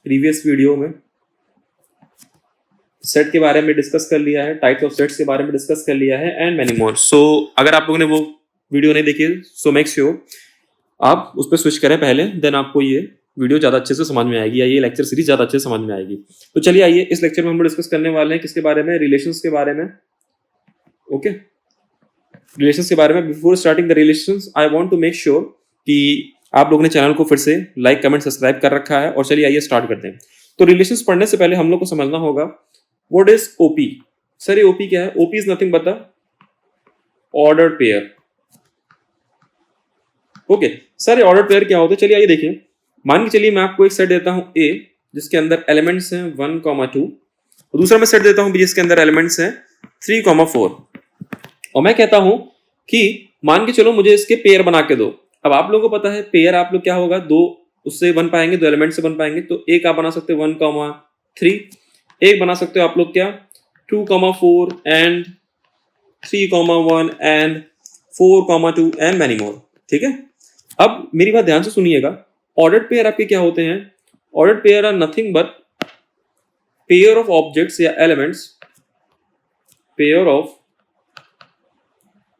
Previous video में set के बारे में डिस्कस कर लिया है, टाइप्स ऑफ सेट्स के बारे में डिस्कस कर लिया है एंड मेनी मोर। सो अगर आप लोगों ने वो वीडियो नहीं देखी सो मेक श्योर आप उस पर स्विच करें पहले, देन आपको ये वीडियो ज़्यादा अच्छे से समझ में आएगी या ये लेक्चर सीरीज ज़्यादा अच्छे से समझ में आएगी। तो चलिए आइए, इस लेक्चर में हम डिस्कस करने वाले हैं किसके बारे में, रिलेशंस के बारे में। ओके, रिलेशंस के बारे में। Before starting the relations I want to make sure कि आप लोगों ने चैनल को फिर से लाइक कमेंट सब्सक्राइब कर रखा है। और चलिए आइए स्टार्ट करते हैं। तो रिलेशंस पढ़ने से पहले हम लोग को समझना होगा व्हाट इज ओपी। सर ये ओपी क्या है? OP is nothing but the ordered pair. Okay sir, ये ऑर्डर्ड पेयर क्या होता है? चलिए आइए देखिए। मान के चलिए मैं आपको एक सेट देता हूं ए जिसके अंदर एलिमेंट्स हैं 1, 2 और दूसरा मैं सेट देता हूं बी जिसके अंदर एलिमेंट्स हैं 3, 4 और मैं कहता हूं कि मान के चलो मुझे इसके पेयर बना के दो। अब आप लोगों को पता है पेयर आप लोग क्या होगा, दो उससे बन पाएंगे, दो एलिमेंट से बन पाएंगे। तो एक आप बना सकते हो 1, 3, एक बना सकते हो आप लोग क्या 2, 4 and 3, 1 and 4, 2 and many more. ठीक है, अब मेरी बात ध्यान से सुनिएगा। ऑर्डर्ड पेयर आपके क्या होते हैं? Ordered pair are nothing but pair of objects या एलिमेंट्स, पेयर ऑफ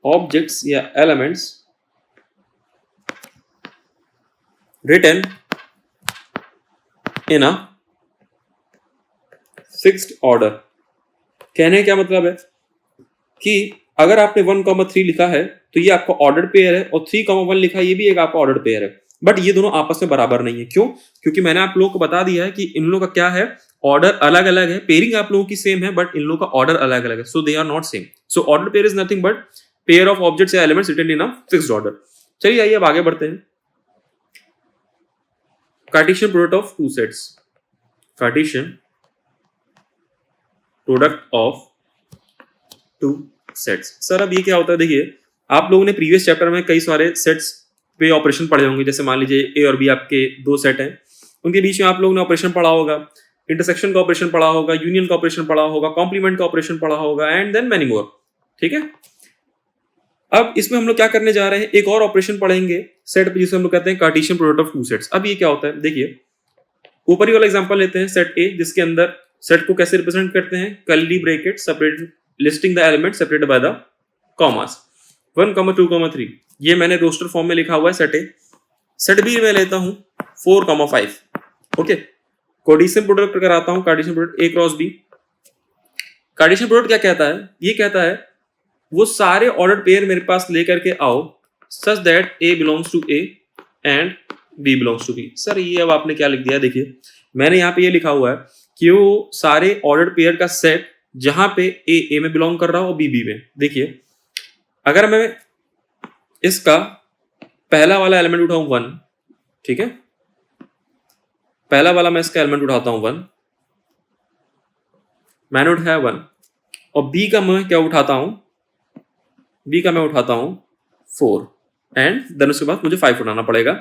ऑब्जेक्ट्स या elements written in a fixed order। कहने का क्या मतलब है कि अगर आपने 1, 3 लिखा है तो ये आपका ऑर्डर्ड पेयर है और 3, 1 लिखा है ये भी एक आपका ऑर्डर्ड पेयर है। बट ये दोनों आपस में बराबर नहीं है। क्यों? क्योंकि मैंने आप लोगों को बता दिया है कि इन लोगों का क्या है, ऑर्डर अलग अलग है। पेयरिंग आप लोगों की सेम है बट इन लोगों का ऑर्डर अलग अलग है। So they are not same. So order pair is nothing but pair of objects या elements written in a fixed order. चलिए आइए अब आगे बढ़ते हैं। Cartesian product of two sets. Cartesian product of two sets. Sir अब ये क्या होता है? देखिए आप लोगों ने प्रीवियस चैप्टर में कई सारे सेट्स पे ऑपरेशन पढ़े होंगे। जैसे मान लीजिए ए और बी आपके दो सेट हैं, उनके बीच में आप लोगों ने ऑपरेशन पढ़ा होगा, इंटरसेक्शन का ऑपरेशन पढ़ा होगा, यूनियन का ऑपरेशन पढ़ा होगा, कॉम्प्लीमेंट का ऑपरेशन पढ़ा होगा एंड देन मेनी मोर। ठीक है, अब इसमें हम लोग क्या करने जा रहे हैं, एक और ऑपरेशन पढ़ेंगे सेट पे जिसे हम लोग कहते हैं Cartesian product of two sets. अब ये क्या होता है? देखिए ऊपरी वाला एग्जांपल लेते हैं, सेट ए जिसके अंदर सेट को कैसे रिप्रेजेंट करते हैं, curly bracket separate listing the element separated by the commas. 1, 2, 3 ये मैंने रोस्टर फॉर्म में लिखा हुआ है सेट ए। सेट बी में लेता हूं 4, 5। ओके, कार्टेशियन प्रोडक्ट कराता हूं, Cartesian product A cross B. Cartesian product क्या कहता है? ये कहता है वो सारे ऑर्डर्ड पेयर मेरे पास लेकर के आओ such that A belongs to A and B belongs to B. Sir ये अब आपने क्या लिख दिया? देखिए मैंने यहाँ पे ये लिखा हुआ है कि वो सारे ऑर्डर्ड पेयर का सेट जहां पे ए में बिलोंग कर रहा हो और बी में। देखिए अगर मैं इसका पहला वाला एलिमेंट उठाऊं 1, ठीक है, पहला वाला मैं इसका एलिमेंट उठाता हूं 1, मैंने उठाया 1 और बी का मैं क्या उठाता हूं, बी का मैं उठाता हूं 4 एंड देन उसके बाद मुझे 5 उठाना पड़ेगा।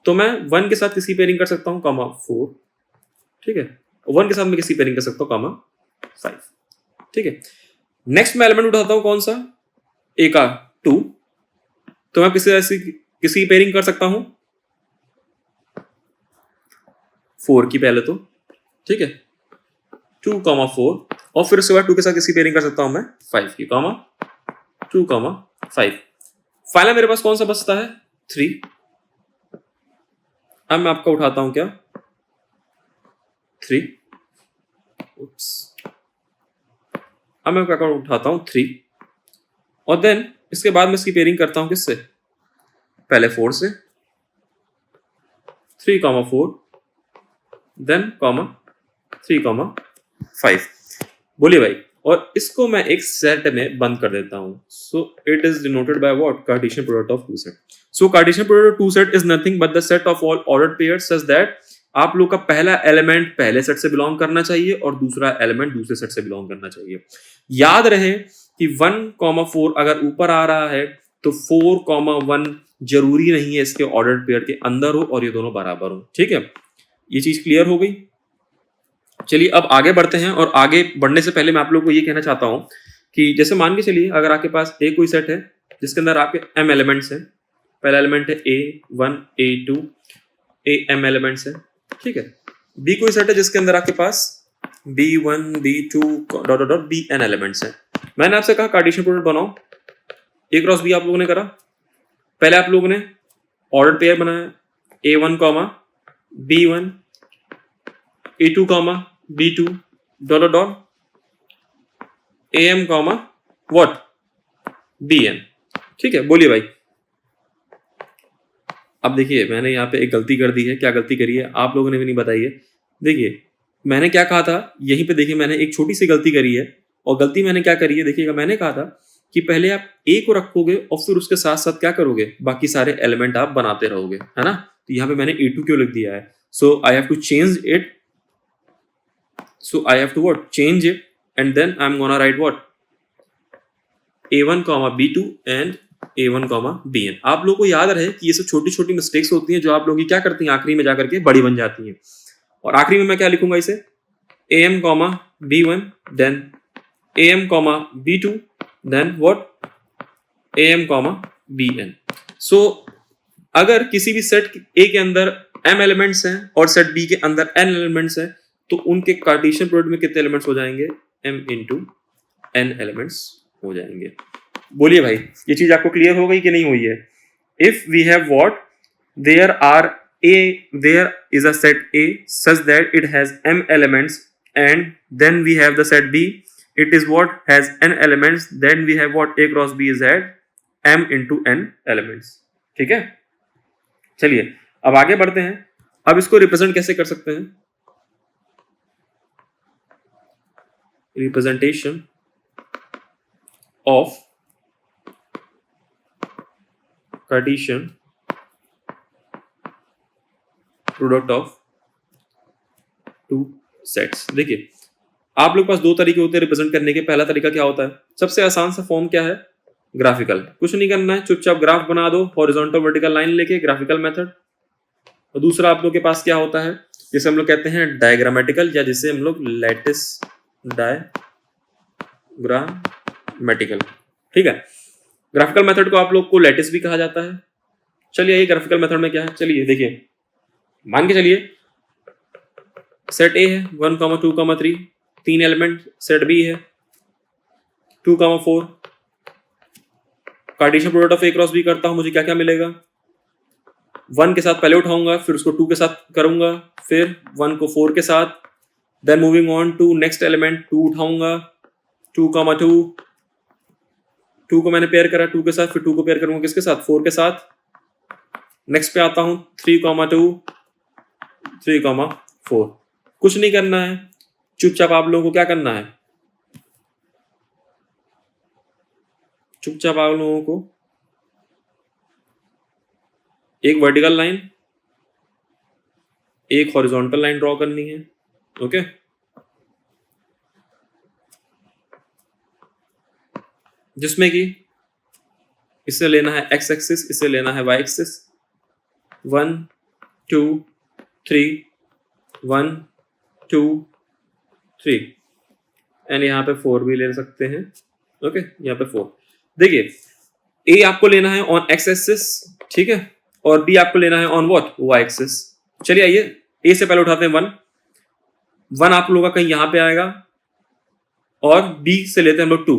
तो मैं 1 के साथ किसकी पेयरिंग कर सकता हूं, कॉमा 4। ठीक है, 1 के साथ मैं किसकी पेयरिंग कर सकता हूं, कॉमा 5। ठीक है, नेक्स्ट मैं एलिमेंट उठाता हूं कौन सा, ए का 2। तो मैं किसी पेयरिंग कर सकता हूं 4 की पहले तो। ठीक है, 2, 4 और फिर उसके बाद 2 के साथ किसकी पेयरिंग कर सकता हूं मैं 5 की, कॉमा 2, 5। फाइनल मेरे पास कौन सा बचता है 3। अब मैं आपका उठाता हूं क्या 3। अब मैं क्या उठाता हूं 3 और देन इसके बाद मैं इसकी पेयरिंग करता हूं किससे, पहले 4 से, 3, 4 देन कॉमा 3, 5। बोलिए भाई, और इसको मैं एक सेट में बंद कर देता हूं। So it is denoted by what, Cartesian product of two set. So Cartesian product of two set is nothing but the set of all ordered pairs such that आप लोग का पहला एलिमेंट पहले सेट से बिलोंग करना चाहिए और दूसरा एलिमेंट दूसरे सेट से बिलोंग करना चाहिए। याद रहे कि 1, 4 अगर ऊपर आ रहा है तो 4, 1 जरूरी नहीं है इसके ऑर्डर्ड पेयर के अंदर हो और ये दोनों बराबर हो। ठीक है, ये चीज क्लियर हो गई। चलिए अब आगे बढ़ते हैं और आगे बढ़ने से पहले मैं आप लोगों को ये कहना चाहता हूं कि जैसे मान के चलिए अगर आपके पास एक कोई सेट है जिसके अंदर आपके m एलिमेंट्स हैं, पहला एलिमेंट है a1 a2 am एलिमेंट्स है। ठीक है, बी कोई सेट है जिसके अंदर आपके पास B1 B2 dot dot dot Bn elements हैं। मैंने आपसे कहा कार्टेशियन प्रोडक्ट बनाओ, ए क्रॉस बी आप लोगों ने करा। पहले आप लोगों ने ऑर्डर पेयर बनाया A1 comma B1 A2 comma B2 dot dot dot AM comma what Bn। ठीक है, बोलिए भाई। अब देखिए मैंने यहाँ पे एक गलती कर दी है। क्या गलती करी है आप लोगों ने भी नहीं बताई है। देखिए मैंने क्या कहा था, यहीं पे देखिए मैंने एक छोटी सी गलती करी है। और गलती मैंने क्या करी है देखिएगा, मैंने कहा था कि पहले आप ए को रखोगे और फिर उसके साथ साथ क्या करोगे, बाकी सारे एलिमेंट आप बनाते रहोगे, है ना। तो यहाँ पे मैंने A2 क्यों लिख दिया है, so I have to change it, so I have to what change it and then I am gonna write what A1 B2 and A1 Bn। आप लोगों को याद रहे कि ये सब छोटी छोटी मिस्टेक्स होती हैं जो आप लोग क्या करती हैं आखिरी में जाकर के बड़ी बन जाती हैं। और आखिरी में मैं क्या लिखूंगा इसे, AM B1 then AM B2 then what AM Bn। So अगर किसी भी सेट A के अंदर m एलिमेंट्स हैं और सेट B के अंदर n एलिमेंट्स हैं तो उनके कार्टेशियन प्रोडक्ट में कितने एलिमेंट्स हो जाएंगे, m into n एलिमेंट्स हो जाएंगे। बोलिए भाई ये चीज आपको क्लियर हो गई कि नहीं हुई है। If we have what there is a set A such that it has m elements and then we have the set B, it is what has n elements, then we have what A cross B is at m into n elements। ठीक है, चलिए अब आगे बढ़ते हैं। अब इसको represent कैसे कर सकते हैं, representation of Cartesian product of two sets। देखिए आप लोग पास दो तरीके होते हैं रिप्रेजेंट करने के। पहला तरीका क्या होता है, सबसे आसान सा फॉर्म क्या है, ग्राफिकल। कुछ नहीं करना है, चुपचाप ग्राफ बना दो हॉरिजॉन्टल वर्टिकल लाइन लेके, ग्राफिकल मेथड। और दूसरा आप लोग के पास क्या होता है, जिसे हम लोग कहते हैं डायग्रामेटिकल, या जिसे हम लोग लैटिस डायग्रामेटिकल। ठीक है, ग्राफिकल मेथड को आप लोग को लैटिस भी कहा जाता है। चलिए ये ग्राफिकल मेथड में क्या है, चलिए देखिए मान के चलिए सेट ए है 1 2 3 तीन एलिमेंट, सेट बी है 2 4। Cartesian product of A cross B करता हूं, मुझे क्या क्या मिलेगा, 1 के साथ पहले उठाऊंगा, फिर उसको 2 के साथ करूंगा, फिर 1 को 4 के साथ, then moving on to next element 2 उठाऊंगा 2 2 को मैंने पेयर करा 2 के साथ, फिर 2 को पेयर करूंगा किसके साथ, 4 के साथ। नेक्स्ट पे आता हूं 3 2 3 4। कुछ नहीं करना है, चुपचाप आप लोगों को क्या करना है, चुपचाप आप लोगों को एक वर्टिकल लाइन एक हॉरिजॉन्टल लाइन ड्रॉ करनी है। ओके, जिसमें कि इससे लेना है x एक्सिस, इससे लेना है y एक्सिस। 1 2 3 1 2 3 एंड यहाँ पे 4 भी ले सकते हैं। ओके, यहाँ पे 4। देखिए a आपको लेना है ऑन x एक्सिस, ठीक है, और b आपको लेना है ऑन व्हाट y एक्सिस। चलिए आइए a से पहले उठाते हैं 1 आप लोगों का कहीं यहाँ पे आएगा, और b से लेते हैं हम लोग 2।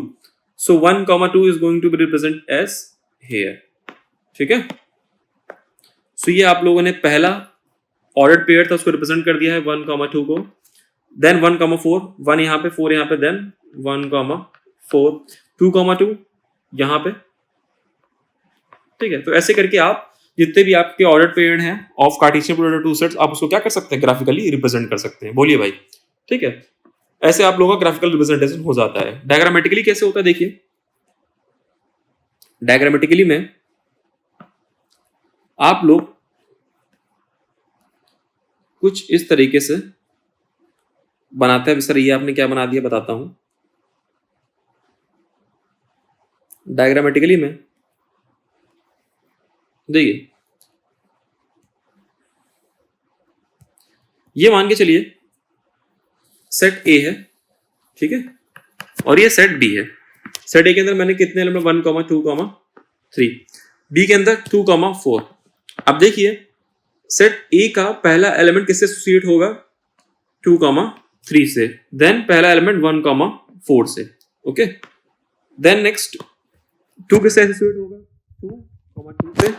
So 1 2 is going to be represent as here। ठीक है, so ये आप लोगों ने पहला ऑर्डर्ड पेयर था उसको रिप्रेजेंट कर दिया है 1 2 को। देन 1 4, 1 यहाँ पे 4 यहाँ पे, देन 1 4 2 2 यहाँ पे। ठीक है, तो ऐसे करके आप जितने भी आपके ऑर्डर्ड पेयर हैं of Cartesian product two sets, आप उसको क्या कर सकते हैं, ग्राफिकली रिप्रेजेंट कर सकते हैं। बोलिए भाई, ठीक है, ऐसे आप लोगों का ग्राफिकल रिप्रेजेंटेशन हो जाता है। डायग्रामेटिकली कैसे होता है, देखिए डायग्रामेटिकली में आप लोग कुछ इस तरीके से बनाते हैं। सर ये आपने क्या बना दिया बताता हूं। डायग्रामेटिकली में देखिए ये मान के चलिए सेट ए है, ठीक है, और ये सेट बी है। सेट ए के अंदर मैंने कितने एलिमेंट 1 2 3, बी के अंदर 2 4। अब देखिए सेट ए का पहला एलिमेंट किससे एसोसिएट होगा, 2,3 से, देन पहला एलिमेंट 1,4 से, ओके। देन नेक्स्ट 2 किससे एसोसिएट होगा, 2,2 से,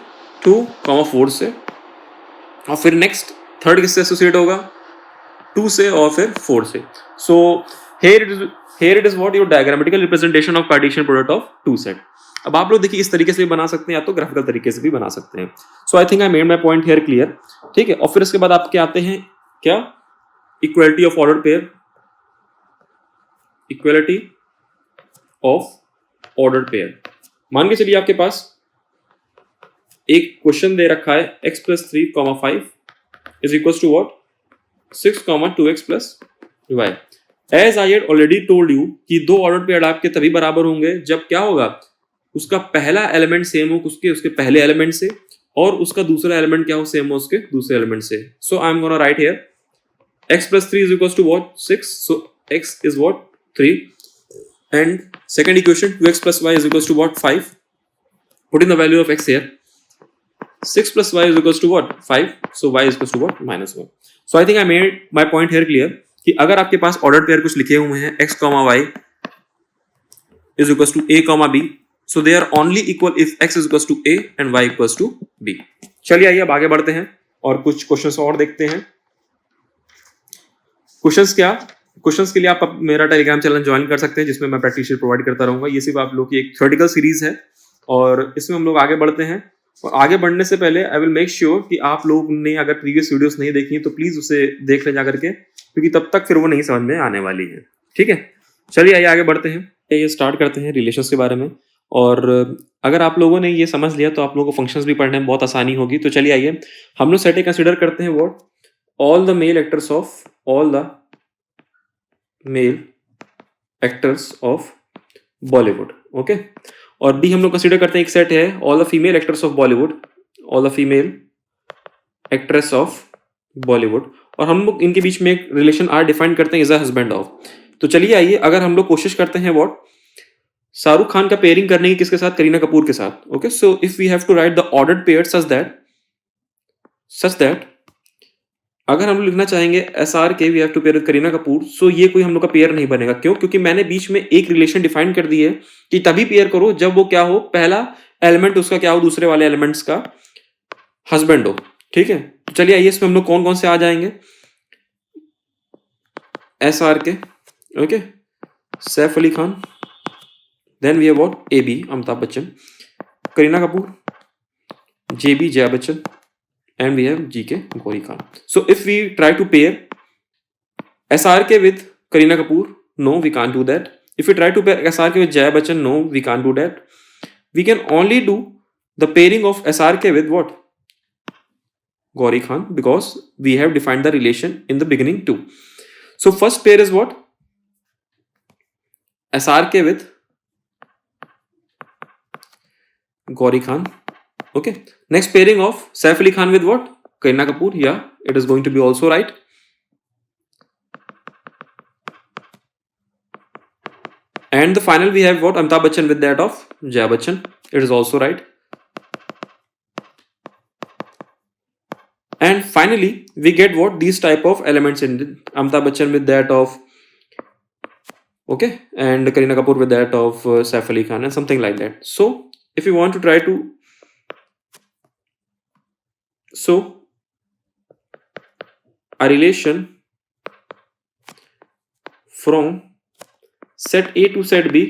2,4 से, और फिर नेक्स्ट थर्ड किससे एसोसिएट होगा, 2 से और फिर 4 से। सो here it is what your diagrammatical representation of Cartesian product of two set. अब आप लोग देखिए इस तरीके से भी बना सकते हैं या तो ग्राफिकल तरीके से भी बना सकते हैं। So I think I made my point here clear, ठीक है। और फिर इसके बाद आपके आते हैं क्या, equality of order pair, equality of order pair. मान के चलिए आपके पास एक क्वेश्चन दे रखा है x + 3, 5 is equals to what, 6, 2x + y. As I had already told you कि दो ऑर्डर पेयर आपके तभी बराबर होंगे जब क्या होगा, उसका पहला एलिमेंट सेम हो उसके पहले एलिमेंट से, और उसका दूसरा एलिमेंट क्या हो, सेम हो उसके दूसरे एलिमेंट से। So I am gonna write here x + 3 is equals to what, 6. So x is what, 3, and second equation 2x + y is equals to what, 5. Put in the value of x here. 6 + y is equals to what, 5. So y is equals to what, -1. So I think I made my point here clear कि अगर आपके पास order pair कुछ लिखे हुए हैं x, y is equals to a, b, so they are only equal if x is equals to a and y equals to b. चलिए आइए अब आगे बढ़ते हैं और कुछ क्वेश्चंस और देखते हैं। क्वेश्चंस के लिए आप मेरा टेलीग्राम चैनल ज्वाइन कर सकते हैं जिसमें मैं प्रैक्टिस शीट प्रोवाइड करता रहूंगा। ये सिर्फ आप लोग की एक थ्योरेटिकल सीरीज है और इसमें हम लोग आगे बढ़ते हैं। और आगे बढ़ने से पहले आई विल मेक श्योर कि आप लोग ने अगर प्रीवियस वीडियोस नहीं देखी हैं तो प्लीज उसे देख लें जाकर के, क्योंकि तब तक फिर वो नहीं समझ में आने वाली है, ठीक है। चलिए आइए आगे बढ़ते हैं, ये स्टार्ट करते हैं रिलेशंस के बारे में। और अगर आप लोगों ने ये समझ लिया तो आप लोगों को फंक्शंस भी पढ़ने में बहुत आसानी होगी। तो चलिए आइए हम लोग सेट कंसीडर करते हैं what, all the male actors of Bollywood, okay. और बी हम लोग कंसीडर करते हैं एक सेट है all the female actors of Bollywood, all the female actress of Bollywood, और हम लोग इनके बीच में एक रिलेशन आर डिफाइन करते हैं इज अ हस्बैंड ऑफ। तो चलिए आइए अगर हम लोग कोशिश करते हैं व्हाट, शाहरुख खान का पेयरिंग करने की किसके साथ, करीना कपूर के साथ, okay. So if we have to write the ordered pair such that अगर हम लोग लिखना चाहेंगे S R K we have to pair with Kareena Kapoor, so ये कोई हम लोग का पेयर नहीं बनेगा। क्यों? क्योंकि मैंने बीच में एक रिलेशन डिफाइन कर दी है कि तभी पेयर करो जब वो क्या हो, पहला एलिमेंट उसका क्या हो, दूसरे वाले एलिमेंट्स का हस्बैंड हो, ठीक है। तो चलिए आइए इसमें हम लोग कौन कौन से आ जाएंगे, S R K, okay, Saif Ali Khan, then we have what, A B Amitabh Bachchan, Kareena Kapoor, J B Jaya Bachchan, and we have GK Gauri Khan. So if we try to pair SRK with Kareena Kapoor, no, we can't do that. If we try to pair SRK with Jaya Bachchan, no, we can't do that. We can only do the pairing of SRK with what? Gauri Khan, because we have defined the relation in the beginning too. So first pair is what? SRK with Gauri Khan. Okay. Next pairing of Saif Ali Khan with what? Kareena Kapoor. Yeah, it is going to be also right. And the final we have what? Amitabh Bachchan with that of Jaya Bachchan. It is also right. And finally we get what? These type of elements in Amitabh Bachchan with that of, okay, and Kareena Kapoor with that of Saif Ali Khan and something like that. So if you want to try to a relation from set A to set B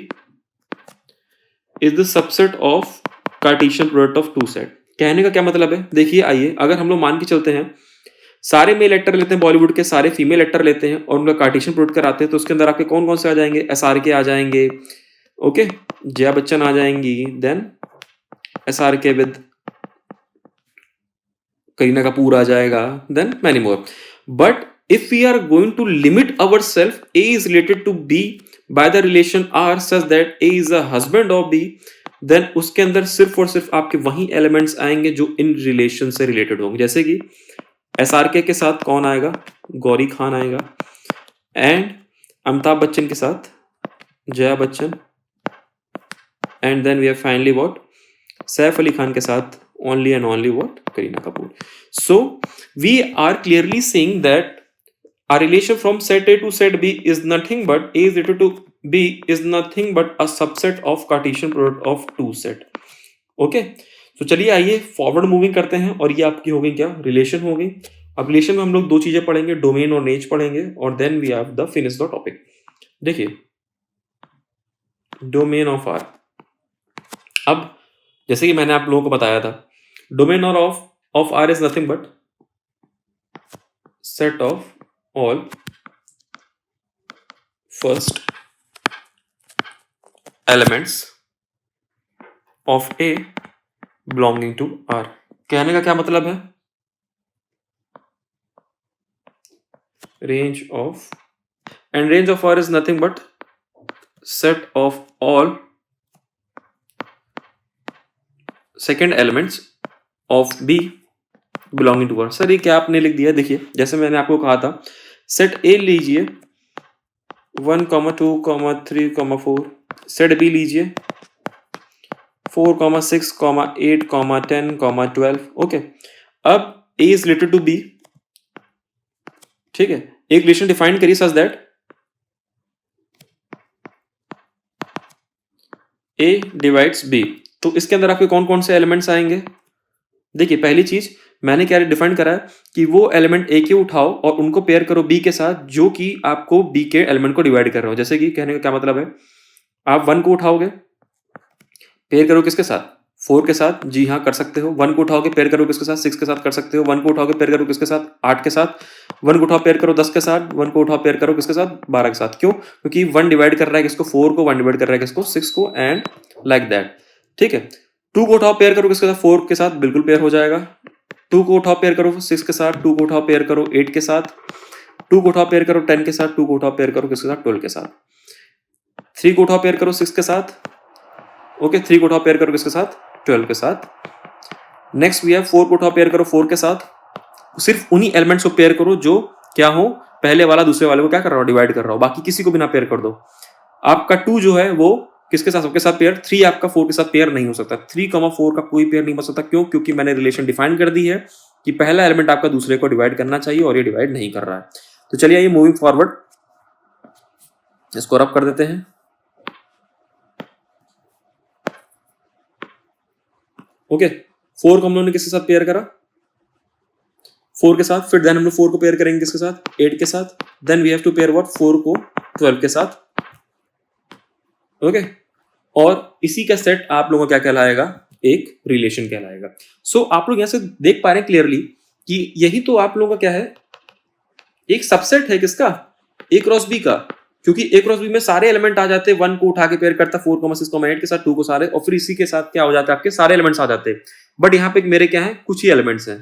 is the subset of Cartesian product of two set. कहने का क्या मतलब है, देखिए आइए अगर हम लोग मान के चलते हैं सारे मेल एक्टर लेते हैं बॉलीवुड के, सारे फीमेल एक्टर लेते हैं और उनका कार्टेशियन प्रोडक्ट कराते हैं, तो उसके अंदर आपके कौन कौन से आ जाएंगे, एस आर के आ जाएंगे, ओके, जया बच्चन आ जाएंगी, then S R K with Kareena Kapoor आ जाएगा, then many more. But if we are going to limit our self, A is related to B by the relation R such that A is a husband of B, then उसके अंदर सिर्फ और सिर्फ आपके वही elements आएंगे जो in relation से रिलेटेड होंगे। जैसे कि एस आर के साथ कौन आएगा, गौरी खान आएगा, एंड अमिताभ बच्चन के साथ Jaya Bachchan, and then we have finally what, Saif Ali Khan के साथ only and only what, Kareena Kapoor. So we are clearly saying that A relation from set A to set B is nothing but A is related to B is nothing but a subset of Cartesian product of two set. Okay, तो चलिए आइए forward moving करते हैं और ये आपकी हो गई क्या, रिलेशन हो गई. अब रिलेशन में हम लोग दो चीजें पढ़ेंगे, डोमेन और रेंज पढ़ेंगे, और then we have the finish the topic. देखिए डोमेन ऑफ आर. अब जैसे कि मैंने आप लोगों को बताया था, डोमेन और of R is nothing but set of all first elements of A belonging to R. कहने का क्या मतलब है, range of, and range of R is nothing but set of all second elements of B belonging to R. Sir ये क्या आपने लिख दिया, देखिए जैसे मैंने आपको कहा था, सेट A लीजिए 1, 2, 3, 4. सेट B लीजिए 4, 6, 8, 10, 12. ओके, अब A is related to B. ठीक है, एक रिलेशन डिफाइन करिए such that A divides B. तो इसके अंदर आपके कौन कौन से एलिमेंट्स आएंगे. देखिए पहली चीज मैंने क्या डिफाइन करा है कि वो एलिमेंट ए के उठाओ और उनको पेयर करो बी के साथ जो कि आपको बी के एलिमेंट को डिवाइड कर रहे हो. जैसे कि कहने का क्या मतलब है, आप 1 को उठाओगे पेयर करो किसके साथ, 4 के साथ. जी हाँ कर सकते हो. 1 को उठाओगे पेयर करो किसके साथ, 6 के साथ कर सकते हो. 1 को उठाओगे पेयर करो किसके साथ, 8 के साथ. 1 को उठाओ पेयर करो 10 के साथ. 1 को उठाओ पेयर करो किसके साथ, 12 के साथ. क्यों, क्योंकि 1 डिवाइड कर रहा है किसको, 4 को. 1 डिवाइड कर रहा है किसको, 6 को, एंड लाइक दैट. ठीक है, 2 को उठाओ पेयर करो किसके साथ, 4 के साथ, बिल्कुल पेयर हो जाएगा. 2 को उठाओ पेयर करो 6 के साथ. 2 को उठाओ पेयर करो 8 के साथ. 2 को उठाओ पेयर करो 10 के साथ. 2 को उठाओ पेयर करो किसके साथ, 12 के साथ. 3 को उठाओ पेयर करो 6 के साथ. ओके, 3 को उठाओ पेयर करो किसके साथ, 12 के साथ. नेक्स्ट वी हैव 4 को उठाओ पेयर करो 4 के साथ. सिर्फ उन्हीं एलिमेंट्स को पेयर करो जो क्या हो, पहले वाला दूसरे वाले को क्या कर रहा हो, डिवाइड कर रहा हो. बाकी किसी को भी ना पेयर कर दो. आपका 2 जो है वो किसके साथ, सबके साथ पेयर. 3 आपका 4 के साथ पेयर नहीं हो सकता. 3, 4 का कोई पेयर नहीं बन सकता. क्यों, क्योंकि मैंने रिलेशन डिफाइन कर दी है कि पहला एलिमेंट आपका दूसरे को डिवाइड करना चाहिए और ये डिवाइड नहीं कर रहा है. तो चलिए ये मूविंग फॉरवर्ड इसको रब कर देते हैं. ओके, 4 को हम लोगों ने किसके साथ पेयर करा, 4 के साथ. फिर देन हम लोग 4 को पेयर करेंगे किसके साथ, 8 के साथ. Then we have to pair what, 4 को 12 के साथ. ओके, और इसी का सेट आप लोगों का क्या कहलाएगा, एक रिलेशन कहलाएगा. सो आप लोग यहां से देख पा रहे हैं क्लियरली कि यही तो आप लोगों का क्या है, एक सबसेट है किसका, ए क्रॉस बी का. क्योंकि ए क्रॉस बी में सारे एलिमेंट आ जाते हैं. 1 को उठा के पेयर करता 4, 6, 8 के साथ, 2 को सारे, और फिर इसी के साथ क्या हो जाता है, आपके सारे एलिमेंट्स आ जाते हैं. बट यहाँ पे मेरे क्या है, कुछ ही एलिमेंट्स हैं.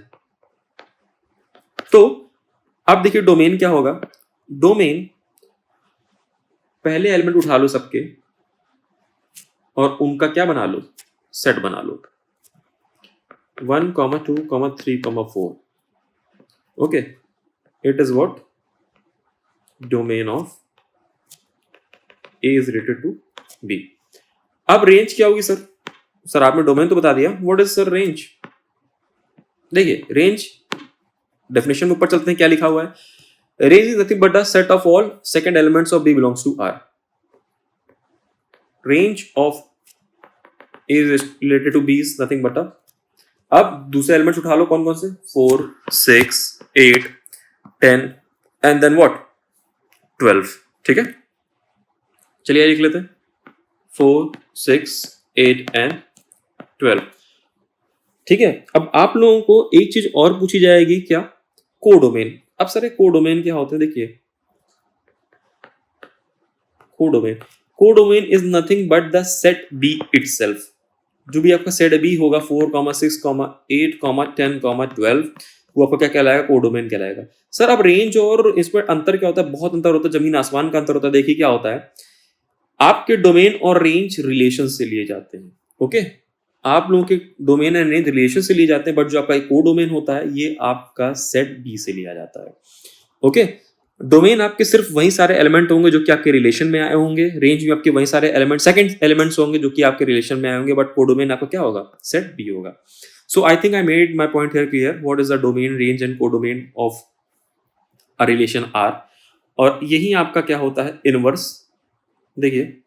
तो अब देखिए डोमेन क्या होगा. डोमेन पहले एलिमेंट उठा लो सबके और उनका क्या बना लो, सेट बना लो. 1, 2, 3, 4. Okay, it is what, domain of A is related to B. अब रेंज क्या होगी सर, सर आपने डोमेन तो बता दिया, व्हाट इज सर रेंज. देखिए रेंज डेफिनेशन में ऊपर चलते हैं, क्या लिखा हुआ है. Range is nothing but the set of all second elements of B belongs to R. Range of A is related to B is nothing but a, अब दूसरे एलिमेंट्स उठा लो कौन कौन से, 4, 6, 8, 10 एंड देन व्हाट, 12. ठीक है, चलिए लिख लेते हैं 4, 6, 8 एंड 12. ठीक है, अब आप लोगों को एक चीज और पूछी जाएगी, क्या, कोडोमेन. अब सर कोडोमेन क्या होता है, देखिए codomain is nothing but the set B itself. जो भी आपका सेट बी होगा 4, 6, 8, 10, 12, वो आपका क्या कहलाएगा, कोडोमेन कहलाएगा. सर अब रेंज और इसमें अंतर क्या होता है, बहुत अंतर होता है, जमीन आसमान का अंतर होता है. देखिए क्या होता है, आपके डोमेन और रेंज रिलेशन से लिए जाते हैं. ओके, आप लोगों के डोमेन एंड रेंज रिलेशन से लिए जाते हैं, बट जो आपका कोडोमेन होता है ये आपका सेट बी से लिया जाता है. ओके, डोमेन आपके सिर्फ वही सारे एलिमेंट होंगे जो कि आपके रिलेशन में आए होंगे. रेंज में आपके वही सारे एलिमेंट, सेकंड एलिमेंट्स होंगे जो कि आपके रिलेशन में आए होंगे, बट कोडोमेन आपका क्या होगा, सेट बी होगा. So I think I made my point here clear. What is the domain, range and codomain of a relation R, और यही आपका क्या होता है इनवर्स। देखिए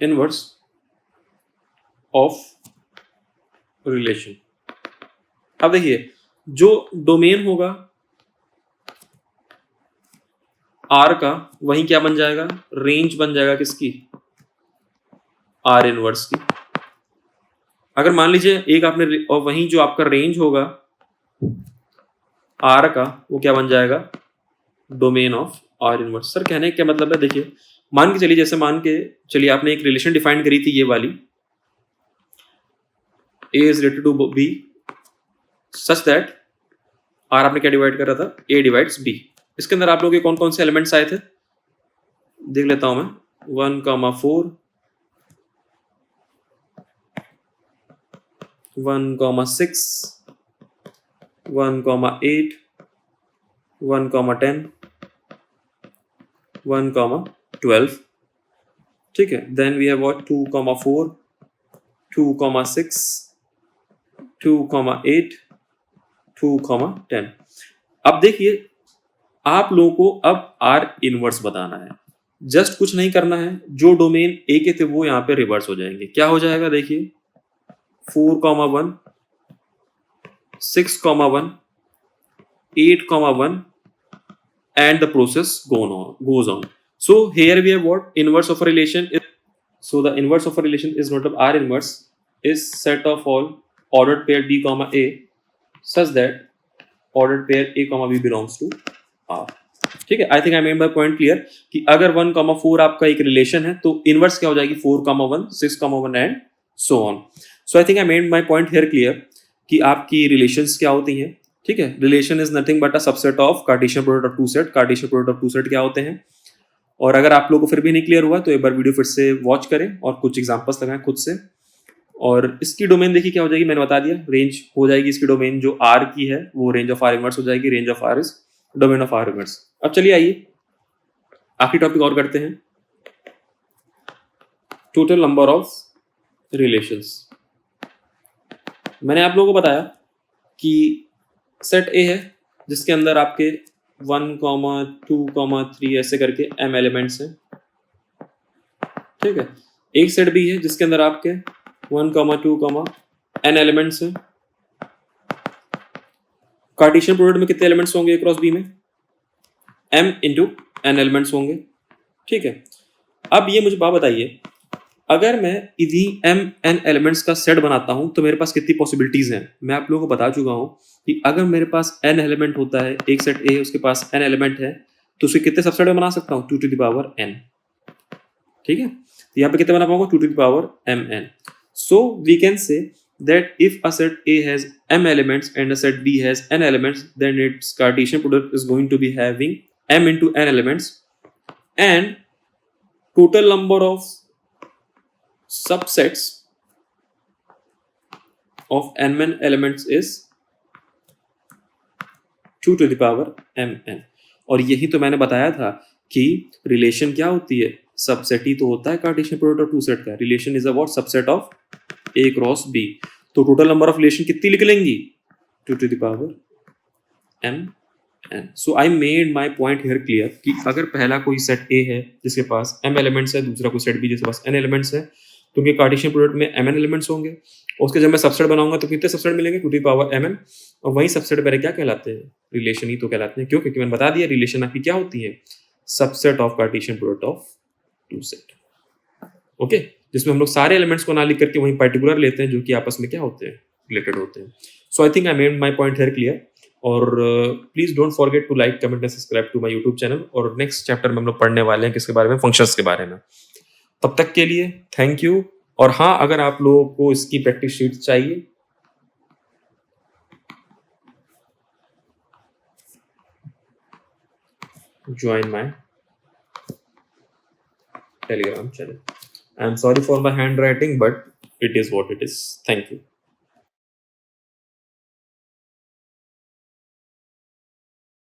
इनवर्स ऑफ रिलेशन। अब देखिए जो डोमेन होगा R का, वही क्या बन जाएगा, रेंज बन जाएगा किसकी, R इनवर्स की। अगर मान लीजिए एक आपने, और वहीं जो आपका रेंज होगा R का, वो क्या बन जाएगा, domain of R inverse. Sir कहने का क्या मतलब है, देखिए मान के चलिए, जैसे मान के चलिए आपने एक रिलेशन डिफाइन करी थी ये वाली, A is related to B such that R आपने क्या डिवाइड करा था, A डिवाइड्स B। इसके अंदर आप लोगों के कौन कौन से एलिमेंट्स आए थे, देख लेता हूं मैं। 1,4, 1,6, 1,8, 1,10, 1,12, ठीक है। Then we have what 2,4, 2,6, 2,8, 2,10। अब देखिए आप लोगों को अब R इनवर्स बताना है, जस्ट कुछ नहीं करना है, जो डोमेन A के थे वो यहाँ पे रिवर्स हो जाएंगे। क्या हो जाएगा, देखिए 4,1, 6,1, 8,1 and the process goes on. So here we have what inverse of a relation is, so the inverse of a relation is not of R inverse is set of all ordered pair B comma A such that ordered pair A comma B belongs to R। ठीक है, आई think I made my point clear कि अगर 1,4 आपका एक relation है तो inverse क्या हो जाएगी 4,1, 6,1 and so on. So I think I made my point here clear कि आपकी रिलेशंस क्या होती हैं। ठीक है, relation is nothing but a subset of Cartesian product of two set. Cartesian product of two set क्या होते हैं, और अगर आप लोगों को फिर भी नहीं क्लियर हुआ तो एक बार वीडियो फिर से वॉच करें और कुछ एग्जांपल्स लगाएं खुद से। और इसकी डोमेन देखिए क्या हो जाएगी, मैंने बता दिया, रेंज हो जाएगी इसकी डोमेन जो R की है वो रेंज ऑफ R इनवर्स हो जाएगी, range of R is domain of R inverse. अब चलिए आइए आखिरी टॉपिक और करते हैं, टोटल नंबर ऑफ रिलेशंस। मैंने आप लोगों को बताया कि सेट A है जिसके अंदर आपके 1, 2, 3 ऐसे करके m एलिमेंट्स हैं। ठीक है, एक सेट B है जिसके अंदर आपके 1, 2, n एलिमेंट्स हैं। कार्टेशियन प्रोडक्ट में कितने एलिमेंट्स होंगे क्रॉस B में, m इंटू n एलिमेंट्स होंगे। ठीक है, अब ये मुझे बात बताइए, अगर मैं इन्हीं m n एलिमेंट्स का सेट बनाता हूं तो मेरे पास कितनी पॉसिबिलिटीज हैं। मैं आप लोगों को बता चुका हूं कि अगर मेरे पास n एलिमेंट होता है, एक सेट A है उसके पास n एलिमेंट है, तो उसे कितने सबसेट में बना सकता हूं, 2 to the power n। ठीक है, तो यहाँ पे कितने बना पाऊंगा, 2 to the power mn। So we can say that if a set A has m elements and a set B has n elements, then its Cartesian product is going to be having m into n elements, and total number of subsets of n elements is 2 to the power mn। और यही तो मैंने बताया था कि relation क्या होती है, सबसेट ही तो होता है Cartesian product of two set का। Relation is about subset of A cross B। तो टोटल नंबर ऑफ रिलेशन कितनी लिख लेंगी, 2 to the power mn। So I made my point here clear कि अगर पहला कोई सेट A है जिसके पास m एलिमेंट्स है, दूसरा कोई सेट B जिसके पास n एलिमेंट्स है, तो उनके कार्टेशियन प्रोडक्ट में mn एलिमेंट्स होंगे, और उसके जब मैं सबसेट बनाऊंगा तो कितने सबसेट मिलेंगे, 2 to the power mn। और वही सबसेट मेरे क्या कहलाते हैं, रिलेशन ही तो कहलाते हैं। क्यों, क्योंकि मैंने बता दिया रिलेशन आपकी क्या होती है, subset of Cartesian product of two set. Okay, जिसमें हम लोग सारे एलिमेंट्स को ना लिख करके वहीं पर्टिकुलर लेते हैं जो कि आपस में क्या होते हैं, रिलेटेड होते हैं। So I think I made my point here clear. और please don't forget to like, comment and subscribe to my YouTube channel. और नेक्स्ट चैप्टर में हम लोग पढ़ने वाले हैं किसके बारे में, फंक्शंस के बारे में। तब तक के लिए थैंक यू। और हाँ, अगर आप लोगों को इसकी प्रैक्टिस शीट चाहिए, join my Telegram channel. I am sorry for my handwriting, but it is what it is. Thank you.